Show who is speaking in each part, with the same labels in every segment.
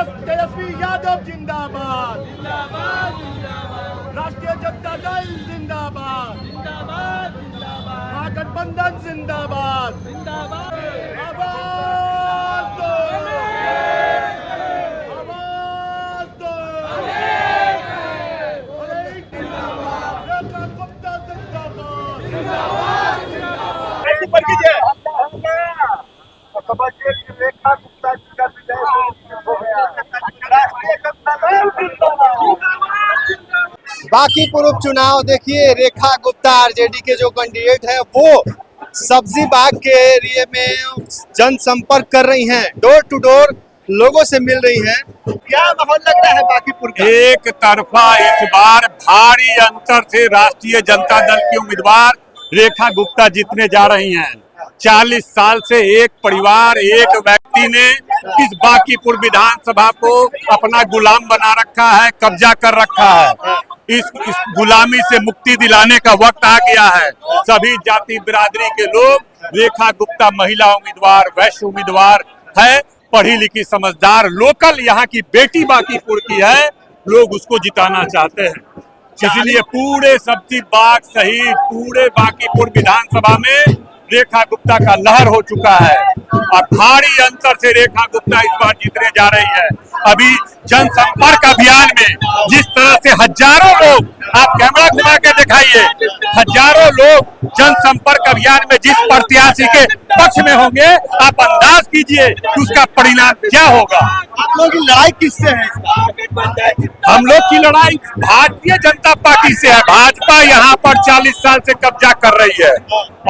Speaker 1: तेजस्वी यादव जिंदाबाद, जिंदाबाद, जिंदाबाद। राष्ट्रीय जनता दल जिंदाबाद, जिंदाबाद, जिंदाबाद। महागठबंधन जिंदाबाद, जिंदाबाद। आवाज दो, आवाज दो। रेखा गुप्ता जिंदाबाद, जिंदाबाद, जिंदाबाद। ऊपर कीजिए। समझिए कि रेखा गुप्ता जी का विजय हो गया। राष्ट्रीय जनता दल जिंदाबाद।
Speaker 2: बांकीपुर उपचुनाव देखिए, रेखा गुप्ता आरजेडी के जो कैंडिडेट है वो सब्जी बाग के एरिया में जनसंपर्क कर रही हैं, डोर टू डोर लोगों से मिल रही हैं। क्या माहौल लग रहा है बांकीपुर का?
Speaker 3: एक तरफा इस बार भारी अंतर से राष्ट्रीय जनता दल की उम्मीदवार रेखा गुप्ता जीतने जा रही हैं। 40 साल से एक परिवार, एक व्यक्ति ने इस बांकीपुर विधानसभा को अपना गुलाम बना रखा है, कब्जा कर रखा है। इस गुलामी से मुक्ति दिलाने का वक्त आ गया है। सभी जाति बिरादरी के लोग, रेखा गुप्ता महिला उम्मीदवार, वैश्य उम्मीदवार है, पढ़ी लिखी समझदार, लोकल यहाँ की बेटी बांकीपुर की है, लोग उसको जिताना चाहते हैं। इसलिए पूरे सब्जी बाग सहित पूरे बांकीपुर विधानसभा में रेखा गुप्ता का लहर हो चुका है और भारी अंतर से रेखा गुप्ता इस बार जीतने जा रही है। अभी जनसंपर्क अभियान में जिस तरह से हजारों लोग, आप कैमरा घुमा के दिखाइए, हजारों लोग जनसंपर्क अभियान में जिस प्रत्याशी के पक्ष में होंगे, आप अंदाज कीजिए कि उसका परिणाम क्या होगा।
Speaker 2: आप लोगों की लड़ाई किससे है?
Speaker 3: हम लोग की लड़ाई भारतीय जनता पार्टी से है। भाजपा यहाँ पर 40 साल से कब्जा कर रही है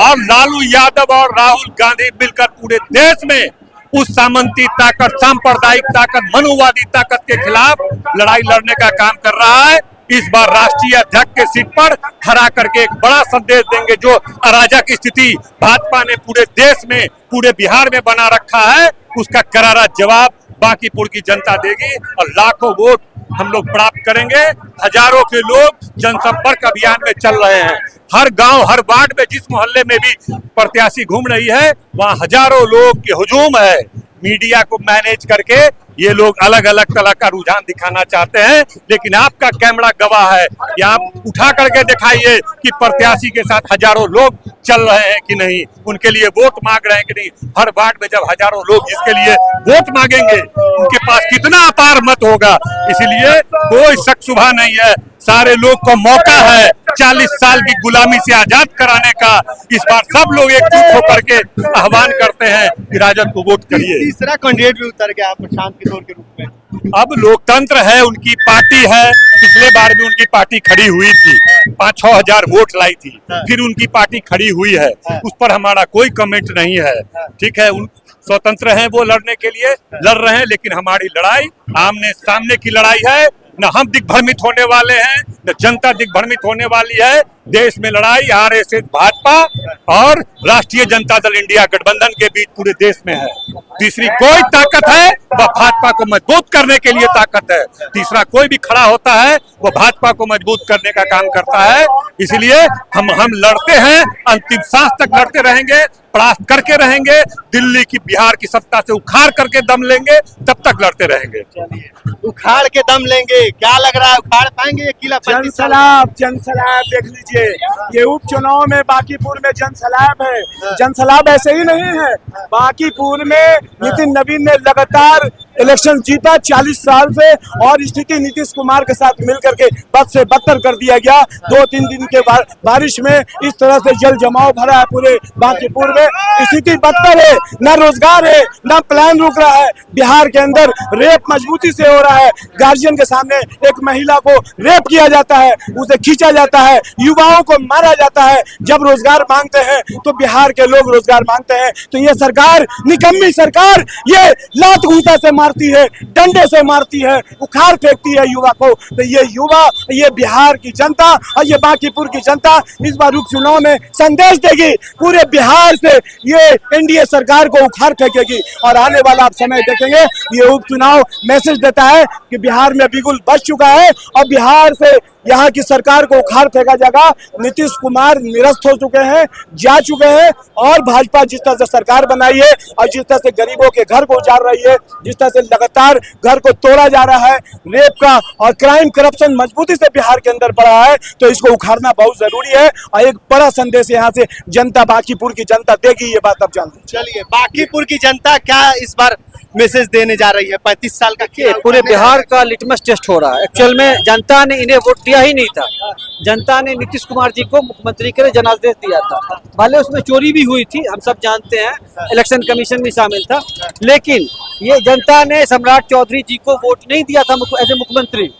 Speaker 3: और लालू यादव और राहुल गांधी मिलकर पूरे देश में उस सामंती ताकत, सांप्रदायिक ताकत, मनुवादी ताकत के खिलाफ लड़ाई लड़ने का काम कर रहा है। इस बार राष्ट्रीय अध्यक्ष के सीट पर खड़ा करके एक बड़ा संदेश देंगे। जो अराजक स्थिति भाजपा ने पूरे देश में, पूरे बिहार में बना रखा है, उसका करारा जवाब बांकीपुर की जनता देगी और लाखों वोट हम लोग प्राप्त करेंगे। हजारों के लोग जनसंपर्क अभियान में चल रहे हैं। हर गांव, हर वार्ड में, जिस मोहल्ले में भी प्रत्याशी घूम रही है, वहां हजारों लोग की हुजूम है। मीडिया को मैनेज करके ये लोग अलग अलग तरह का रुझान दिखाना चाहते हैं, लेकिन आपका कैमरा गवाह है कि आप उठा करके दिखाइए कि प्रत्याशी के साथ हजारों लोग चल रहे हैं कि नहीं, उनके लिए वोट मांग रहे हैं कि नहीं। हर वार्ड में जब हजारों लोग जिसके लिए वोट मांगेंगे, उनके पास कितना अपार मत होगा। इसलिए कोई शक शुबा नहीं है, सारे लोग को मौका है 40 साल की गुलामी से आजाद कराने का। इस बार सब लोग एकजुट होकर के आह्वान करते हैं कि राजद को वोट करिए।
Speaker 2: तीसरा कैंडिडेट भी उतर गया प्रशांत किशोर के रूप में।
Speaker 3: अब लोकतंत्र है, उनकी पार्टी है। पिछले बार भी उनकी पार्टी खड़ी हुई थी, 5-6 हजार वोट लाई थी, फिर उनकी पार्टी खड़ी हुई है। उस पर हमारा कोई कमेंट नहीं है, ठीक है। उन स्वतंत्र हैं, वो लड़ने के लिए लड़ रहे हैं, लेकिन हमारी लड़ाई आमने सामने की लड़ाई है। न हम दिग्भ्रमित होने वाले हैं, न जनता दिग्भ्रमित होने वाली है। देश में लड़ाई आरएसएस, भाजपा और राष्ट्रीय जनता दल इंडिया गठबंधन के बीच पूरे देश में है। तीसरी कोई ताकत है, वह भाजपा को मजबूत करने के लिए ताकत है। तीसरा कोई भी खड़ा होता है, वो भाजपा को मजबूत करने का काम करता है। इसलिए हम लड़ते हैं, अंतिम सांस तक लड़ते रहेंगे, प्रयास करके रहेंगे। दिल्ली की, बिहार की सत्ता से उखाड़ करके दम लेंगे, तब तक लड़ते रहेंगे।
Speaker 2: उखाड़ के दम लेंगे, क्या लग रहा है उखाड़ पाएंगे ये किला?
Speaker 1: जनसलाब देख लीजिए, ये उपचुनाव में बांकीपुर में जनसलाब है। जनसलाब ऐसे ही नहीं है, बांकीपुर में नितिन नवीन ने लगातार इलेक्शन जीता 40 साल से, और स्थिति नीतीश कुमार के साथ मिलकर के बद से बदतर कर दिया गया। 2-3 दिन के बारिश में इस तरह से जल जमाव भरा है पूरे बांकीपुर में, स्थिति बदतर है। न रोजगार है, न प्लान रुक रहा है। बिहार के अंदर रेप मजबूती से हो रहा है। गार्जियन के सामने एक महिला को रेप किया जाता है, उसे खींचा जाता है, युवाओं को मारा जाता है। जब रोजगार मांगते हैं तो बिहार के लोग रोजगार मांगते हैं, तो ये सरकार, निकम्मी सरकार, ये लात घूंसा से मारती है, डंडे से मारती है, उखाड़ फेंकती है युवा को। तो ये युवा, ये बिहार की जनता और ये बांकीपुर की जनता इस बार उपचुनाव में संदेश देगी, पूरे बिहार से ये एनडीए सरकार को उखाड़ फेंकेगी। और आने वाला आप समय देखेंगे, ये उपचुनाव मैसेज देता है कि बिहार में बिगुल बच चुका है और बिहार से यहाँ की सरकार को उखाड़ फेंका जाएगा। नीतीश कुमार निरस्त हो चुके हैं, जा चुके हैं, और भाजपा जिस तरह से सरकार बनाई है और जिस तरह से गरीबों के घर को उजाड़ रही है, जिस तरह से लगातार घर को तोड़ा जा रहा है, रेप का और क्राइम करप्शन मजबूती से बिहार के अंदर बढ़ा है, तो इसको उखाड़ना बहुत जरूरी है। और एक बड़ा संदेश यहाँ से जनता, बांकीपुर की जनता देगी, ये बात आप जानते हैं।
Speaker 2: चलिए, बांकीपुर की जनता क्या इस बार मैसेज देने जा रही है? 35 साल का
Speaker 4: ये पूरे बिहार का लिटमस टेस्ट हो रहा है। एक्चुअल में जनता ने इन्हें वोट दिया ही नहीं था। जनता ने नीतीश कुमार जी को मुख्यमंत्री के लिए जनादेश दिया था। भले उसमें चोरी भी हुई थी, हम सब जानते हैं, इलेक्शन कमीशन भी शामिल था, लेकिन ये जनता ने सम्राट चौधरी जी को वोट नहीं दिया था एज ए मुख्यमंत्री।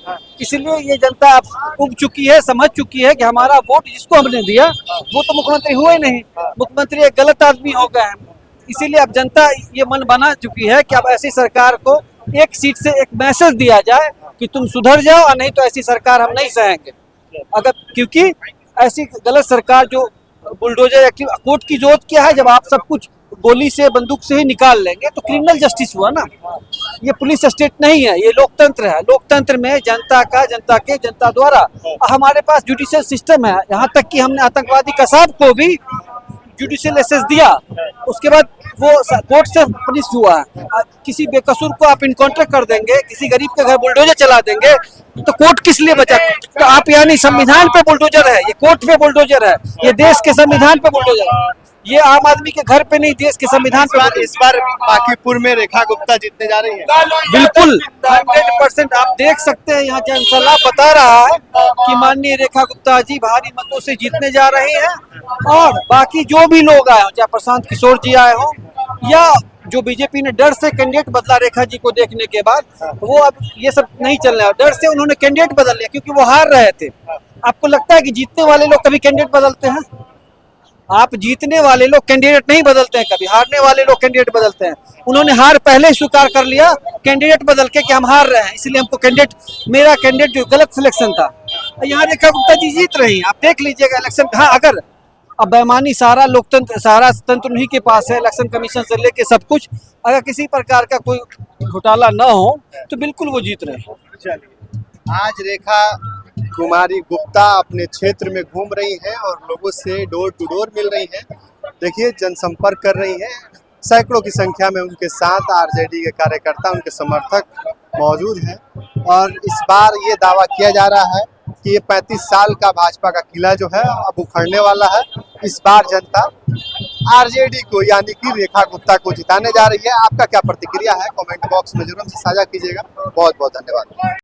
Speaker 4: इसलिए ये जनता अब उब चुकी है, समझ चुकी है कि हमारा वोट जिसको हमने दिया वो तो मुख्यमंत्री हुए नहीं, मुख्यमंत्री एक गलत आदमी हो गए हैं। इसीलिए अब जनता ये मन बना चुकी है कि अब ऐसी सरकार को एक सीट से एक मैसेज दिया जाए कि तुम सुधर जाओ, और नहीं तो ऐसी सरकार हम नहीं सहेंगे। अगर क्योंकि ऐसी गलत सरकार जो बुलडोजर एक्टिव, कोर्ट की जरूरत क्या है? जब आप सब कुछ गोली से, बंदूक से ही निकाल लेंगे तो क्रिमिनल जस्टिस हुआ ना। ये पुलिस स्टेट नहीं है, ये लोकतंत्र है। लोकतंत्र में जनता का, जनता के, जनता द्वारा। हमारे पास जुडिशियल सिस्टम है, यहाँ तक कि हमने आतंकवादी कसाब को भी जुडिशियल एसेस दिया, उसके बाद वो कोर्ट से पनिश हुआ है। किसी बेकसूर को आप इनकाउंटर कर देंगे, किसी गरीब के घर बुलडोजर चला देंगे, तो कोर्ट किस लिए बचा? तो आप यानी संविधान पे बुलडोजर है, ये कोर्ट पे बुलडोजर है, ये देश के संविधान पे बुलडोजर है। ये आम आदमी के घर पे नहीं, देश के संविधान पे।
Speaker 2: इस बार बांकीपुर में रेखा गुप्ता जीतने जा रही है।
Speaker 4: बिल्कुल 100% आप देख सकते हैं, यहाँ जनसभा बता रहा है कि माननीय रेखा गुप्ता जी भारी मतों से जीतने जा रहे हैं। और बाकी जो भी लोग आए हो, चाहे प्रशांत किशोर जी आए हो या जो बीजेपी ने डर से कैंडिडेट बदला रेखा जी को देखने के बाद, वो अब ये सब नहीं चल रहा है। डर से उन्होंने कैंडिडेट बदल लिया क्योंकि वो हार रहे थे। आपको लगता है कि जीतने वाले लोग कभी कैंडिडेट बदलते हैं? आप जीतने वाले लोग कैंडिडेट नहीं बदलते हैं कभी, हारने वाले लोग कैंडिडेट बदलते हैं। उन्होंने हार पहले ही स्वीकार कर लिया कैंडिडेट बदल के कि हम हार रहे हैं, इसलिए हमको कैंडिडेट, मेरा कैंडिडेट जो गलत सिलेक्शन था। यहाँ रेखा गुप्ता जी जीत रही हैं, आप देख लीजिएगा इलेक्शन। हाँ, अगर अब बेईमानी, सारा लोकतंत्र, सारा तंत्र उन्हीं के पास है, इलेक्शन कमीशन से लेके सब कुछ, अगर किसी प्रकार का कोई घोटाला न हो तो बिल्कुल वो जीत रहे हैं।
Speaker 2: चलिए, आज रेखा कुमारी गुप्ता अपने क्षेत्र में घूम रही हैं और लोगों से डोर टू डोर मिल रही हैं। देखिए, जनसंपर्क कर रही हैं। सैकड़ों की संख्या में उनके साथ आरजेडी के कार्यकर्ता, उनके समर्थक मौजूद हैं। और इस बार ये दावा किया जा रहा है कि ये 35 साल का भाजपा का किला जो है अब उखड़ने वाला है। इस बार जनता आरजेडी को, यानी कि रेखा गुप्ता को जिताने जा रही है। आपका क्या प्रतिक्रिया है? कमेंट बॉक्स में जरूर हमसे साझा कीजिएगा। बहुत बहुत धन्यवाद।